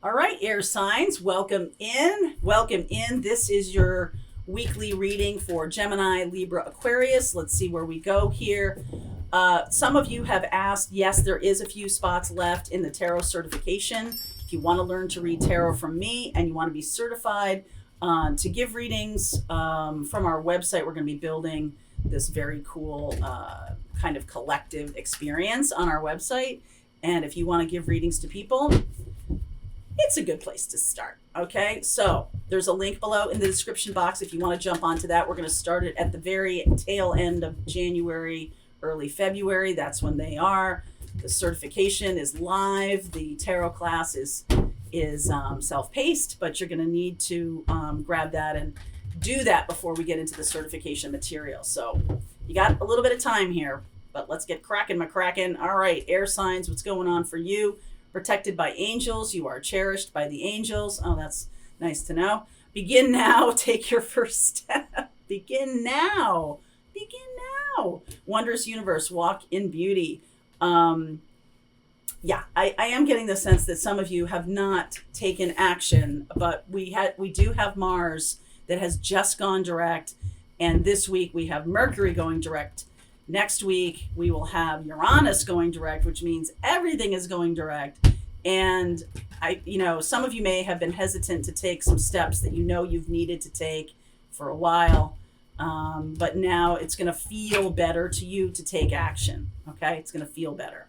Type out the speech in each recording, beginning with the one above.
All right, air signs, welcome in. Welcome in. This is your weekly reading for Gemini, Libra, Aquarius. Let's see where we go here. Some of you have asked, yes, there is a few spots left in the tarot certification. If you want to learn to read tarot from me and you want to be certified to give readings from our website, we're going to be building this very cool kind of collective experience on our website. And if you want to give readings to people, it's a good place to start. Okay, so there's a link below in the description box if you want to jump onto that. We're going to start it at the very tail end of January, early February. That's when they are. The certification is live. The tarot class is self-paced, but you're going to need to grab that and do that before we get into the certification material. So you got a little bit of time here, but let's get cracking, McCracken. All right, air signs, what's going on for you? Protected by angels. You are cherished by the angels. Oh, that's nice to know. Begin now. Take your first step. Begin now. Begin now. Wondrous universe. Walk in beauty. Yeah, I am getting the sense that some of you have not taken action, but we do have Mars that has just gone direct, and this week we have Mercury going direct. Next week, we will have Uranus going direct, which means everything is going direct. And some of you may have been hesitant to take some steps that you've needed to take for a while. But now it's going to feel better to you to take action. Okay, it's going to feel better.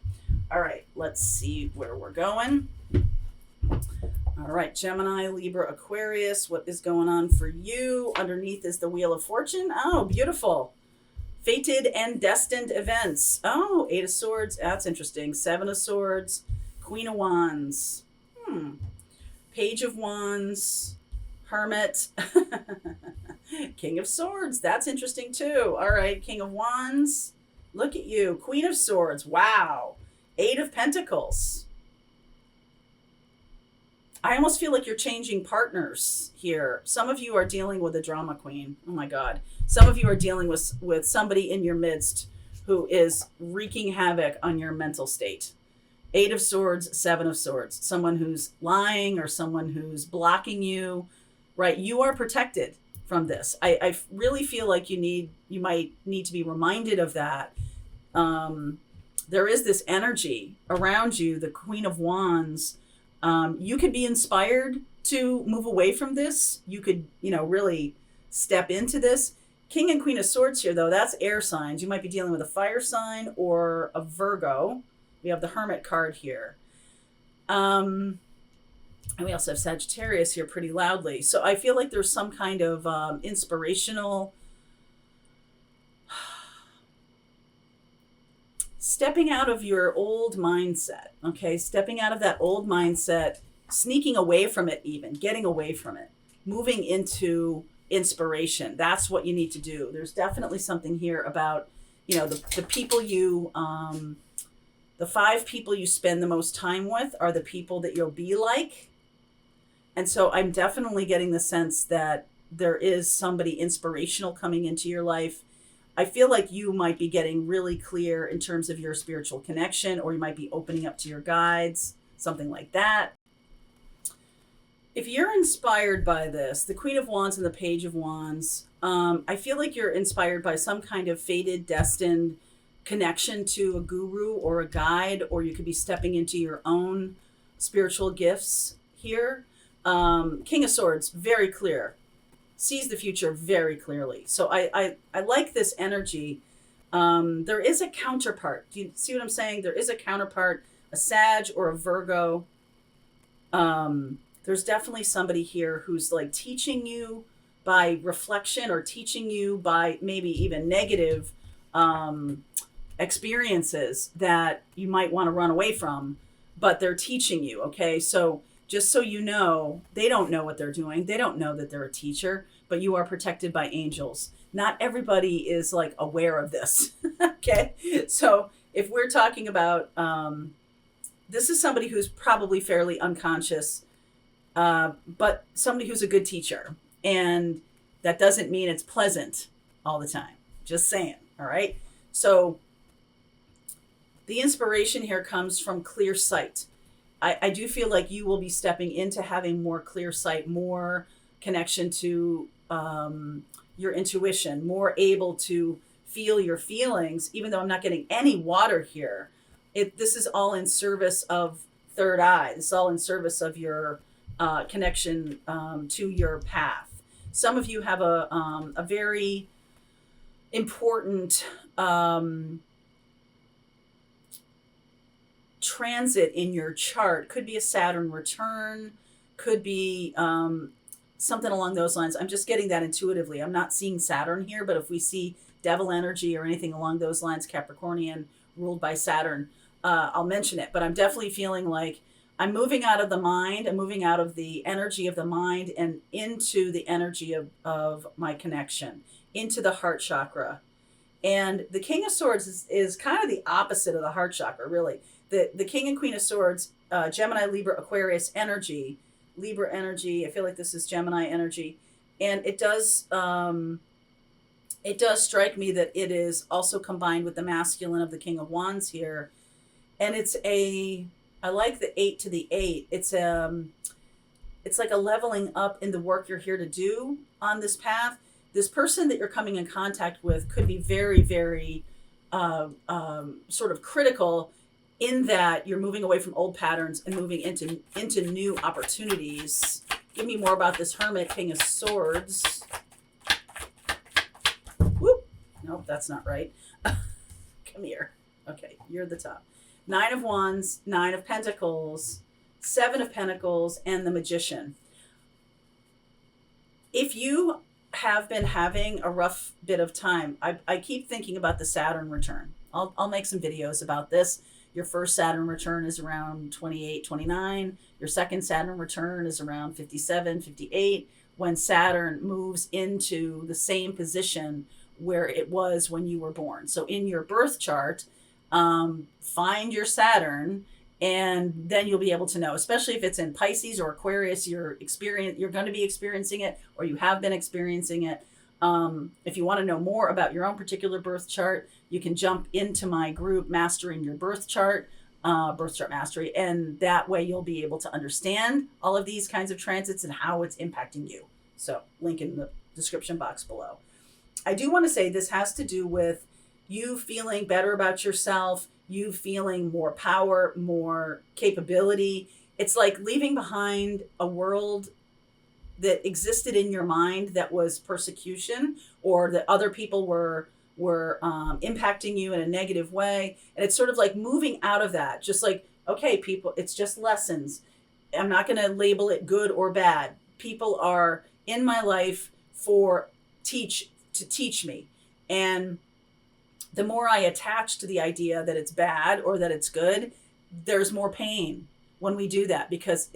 All right, let's see where we're going. All right, Gemini, Libra, Aquarius, what is going on for you? Underneath is the Wheel of Fortune. Oh, beautiful. Fated and destined events. Oh, Eight of Swords. That's interesting. Seven of Swords. Queen of Wands. Page of Wands. Hermit. King of Swords. That's interesting too. All right. King of Wands. Look at you. Queen of Swords. Wow. Eight of Pentacles. I almost feel like you're changing partners here. Some of you are dealing with a drama queen. Oh my God. Some of you are dealing with somebody in your midst who is wreaking havoc on your mental state. Eight of Swords, Seven of Swords. Someone who's lying or someone who's blocking you, right? You are protected from this. I really feel like you might need to be reminded of that. There is this energy around you, the Queen of Wands. You could be inspired to move away from this. You could, really step into this. King and Queen of Swords here, though, that's air signs. You might be dealing with a fire sign or a Virgo. We have the Hermit card here. And we also have Sagittarius here pretty loudly. So I feel like there's some kind of inspirational stepping out of your old mindset, okay? Stepping out of that old mindset, sneaking away from it even, getting away from it, moving into inspiration. That's what you need to do. There's definitely something here about, the people the 5 people you spend the most time with are the people that you'll be like. And so I'm definitely getting the sense that there is somebody inspirational coming into your life. I feel like you might be getting really clear in terms of your spiritual connection, or you might be opening up to your guides, something like that. If you're inspired by this, the Queen of Wands and the Page of Wands, I feel like you're inspired by some kind of fated, destined connection to a guru or a guide, or you could be stepping into your own spiritual gifts here. King of Swords, very clear. Sees the future very clearly. So I like this energy. There is a counterpart. Do you see what I'm saying? There is a counterpart, a Sag or a Virgo. There's definitely somebody here who's like teaching you by reflection, or teaching you by maybe even negative experiences that you might want to run away from, but they're teaching you. Okay. So just so you know, they don't know what they're doing. They don't know that they're a teacher, but you are protected by angels. Not everybody is like aware of this. Okay. So if we're talking about, this is somebody who's probably fairly unconscious, but somebody who's a good teacher. And that doesn't mean it's pleasant all the time. Just saying. All right. So the inspiration here comes from clear sight. I do feel like you will be stepping into having more clear sight, more connection to your intuition, more able to feel your feelings, even though I'm not getting any water here. This is all in service of third eye. This is all in service of your connection to your path. Some of you have a very important transit in your chart. Could be a Saturn return, could be something along those lines. I'm just getting that intuitively. I'm not seeing Saturn here, but if we see devil energy or anything along those lines, Capricornian ruled by Saturn, I'll mention it. But I'm definitely feeling like I'm moving out of the mind. I'm moving out of the energy of the mind and into the energy of my connection, into the heart chakra. And the King of Swords is kind of the opposite of the heart chakra, really. The King and Queen of Swords, Gemini, Libra, Aquarius energy, Libra energy. I feel like this is Gemini energy. And it does strike me that it is also combined with the masculine of the King of Wands here. And I like the 8 to the 8. It's like a leveling up in the work you're here to do on this path. This person that you're coming in contact with could be very, very sort of critical in that you're moving away from old patterns and moving into new opportunities. Give me more about this Hermit, King of Swords. Whoop. Nope, that's not right. Come here. Okay, you're the top. 9 of Wands, 9 of Pentacles, 7 of Pentacles, and the Magician. If you have been having a rough bit of time, I keep thinking about the Saturn return. I'll make some videos about this. Your first Saturn return is around 28, 29. Your second Saturn return is around 57, 58, when Saturn moves into the same position where it was when you were born. So in your birth chart, find your Saturn, and then you'll be able to know, especially if it's in Pisces or Aquarius, you're going to be experiencing it, or you have been experiencing it. If you want to know more about your own particular birth chart, you can jump into my group, Mastering Your Birth Chart Mastery, and that way you'll be able to understand all of these kinds of transits and how it's impacting you. So, link in the description box below. I do want to say this has to do with you feeling better about yourself, you feeling more power, more capability. It's like leaving behind a world that existed in your mind that was persecution, or that other people were impacting you in a negative way. And it's sort of like moving out of that. Just like, okay, people, it's just lessons. I'm not going to label it good or bad. People are in my life to teach me. And the more I attach to the idea that it's bad or that it's good, there's more pain when we do that, because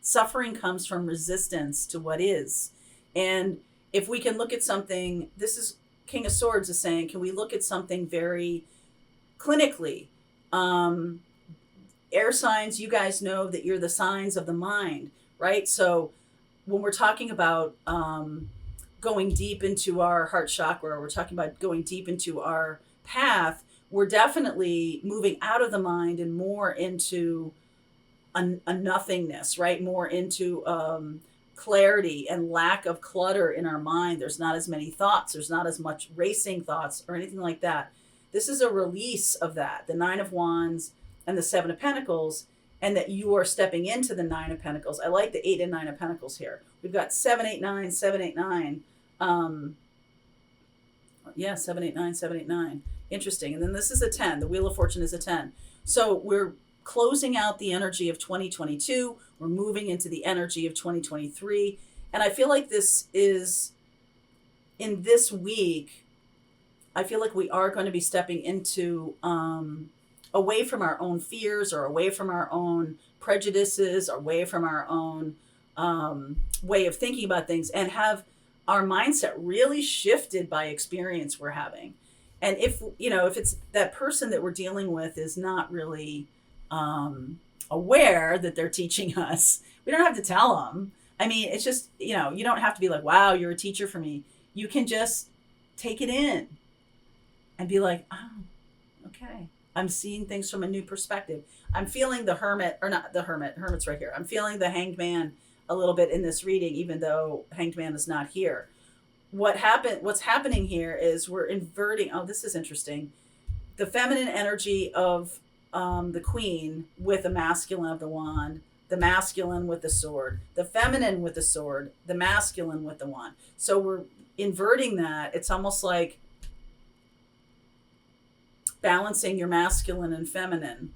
suffering comes from resistance to what is. And if we can look at something, this is King of Swords is saying, can we look at something very clinically? Air signs, you guys know that you're the signs of the mind, right? So when we're talking about going deep into our heart chakra, or we're talking about going deep into our path, we're definitely moving out of the mind and more into a nothingness, right? More into clarity and lack of clutter in our mind. There's not as many thoughts. There's not as much racing thoughts or anything like that. This is a release of that, the 9 of Wands and the 7 of Pentacles, and that you are stepping into the 9 of Pentacles. I like the 8 and 9 of Pentacles here. We've got 7, 8, 9, 7, 8, 9. 7, 8, 9, 7, 8, 9. Interesting. And then this is a 10. The Wheel of Fortune is a 10. So we're closing out the energy of 2022. We're moving into the energy of 2023. And I feel like this is, in this week, I feel like we are going to be stepping into away from our own fears, or away from our own prejudices, or away from our own way of thinking about things, and have our mindset really shifted by experience we're having. And if it's that person that we're dealing with is not really aware that they're teaching us, we don't have to tell them. I mean, it's just, you don't have to be like, wow, you're a teacher for me. You can just take it in and be like, oh, okay. I'm seeing things from a new perspective. I'm feeling the hermit, or not the hermit, hermit's right here. I'm feeling the hanged man a little bit in this reading, even though hanged man is not here. What's happening here is we're inverting. Oh, this is interesting. The feminine energy of the queen with the masculine of the wand, the masculine with the sword, the feminine with the sword, the masculine with the wand. So we're inverting that. It's almost like balancing your masculine and feminine.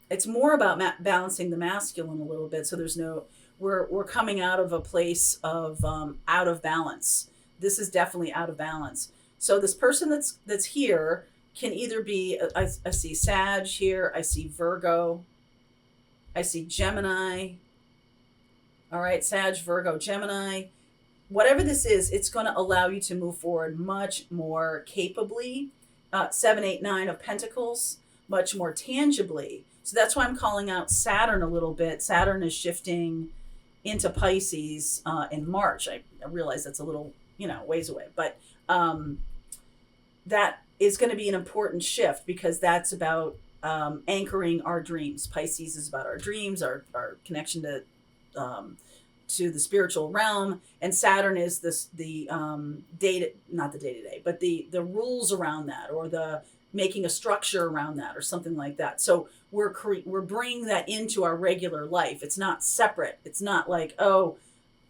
It's more about balancing the masculine a little bit. So there's no, we're coming out of a place of out of balance. This is definitely out of balance. So this person that's here can either be, I see Sag here, I see Virgo, I see Gemini. All right, Sag, Virgo, Gemini. Whatever this is, it's going to allow you to move forward much more capably. 7, 8, 9 of Pentacles, much more tangibly. So that's why I'm calling out Saturn a little bit. Saturn is shifting into Pisces in March. I realize that's a little, ways away, but that is going to be an important shift because that's about anchoring our dreams. Pisces is about our dreams, our connection to the spiritual realm, and Saturn is the data, not the day-to-day, but the rules around that, or the making a structure around that, or something like that. So we're bringing that into our regular life. It's not separate. It's not like, oh,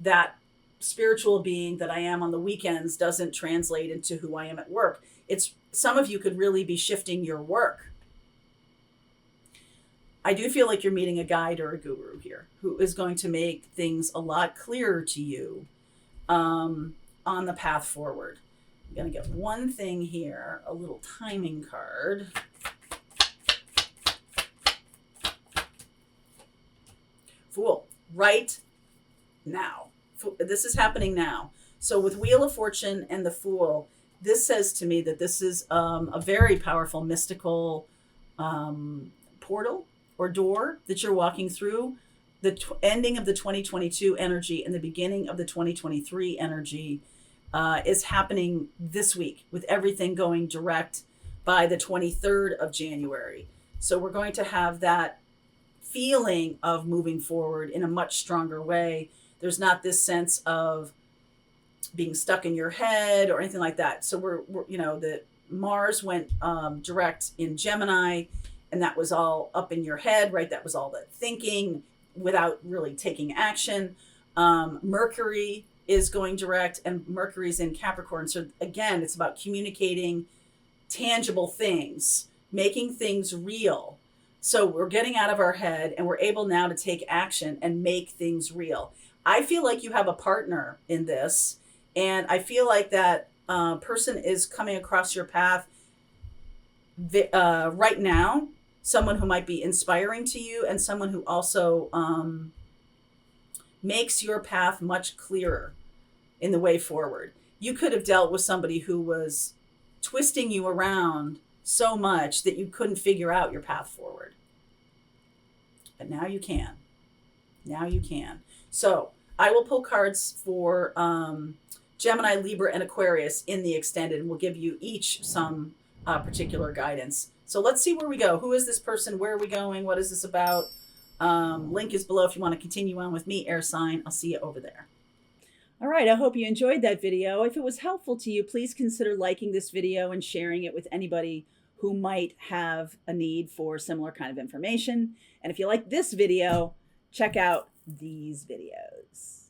that spiritual being that I am on the weekends doesn't translate into who I am at work. It's, some of you could really be shifting your work. I do feel like you're meeting a guide or a guru here who is going to make things a lot clearer to you on the path forward. I'm going to get one thing here, a little timing card. Fool, right now. This is happening now. So with Wheel of Fortune and the Fool, this says to me that this is a very powerful mystical portal or door that you're walking through. The ending of the 2022 energy and the beginning of the 2023 energy is happening this week, with everything going direct by the 23rd of January. So we're going to have that feeling of moving forward in a much stronger way. There's not this sense of being stuck in your head or anything like that. So we're the Mars went direct in Gemini, and that was all up in your head, right? That was all the thinking without really taking action. Mercury is going direct, and Mercury's in Capricorn. So again, it's about communicating tangible things, making things real. So we're getting out of our head, and we're able now to take action and make things real. I feel like you have a partner in this, and I feel like that person is coming across your path right now, someone who might be inspiring to you, and someone who also makes your path much clearer in the way forward. You could have dealt with somebody who was twisting you around so much that you couldn't figure out your path forward. But now you can. Now you can. So I will pull cards for Gemini, Libra, and Aquarius in the extended, and we'll give you each some particular guidance. So let's see where we go. Who is this person? Where are we going? What is this about? Link is below if you want to continue on with me, air sign. I'll see you over there. All right, I hope you enjoyed that video. If it was helpful to you, please consider liking this video and sharing it with anybody who might have a need for similar kind of information. And if you like this video, check out these videos.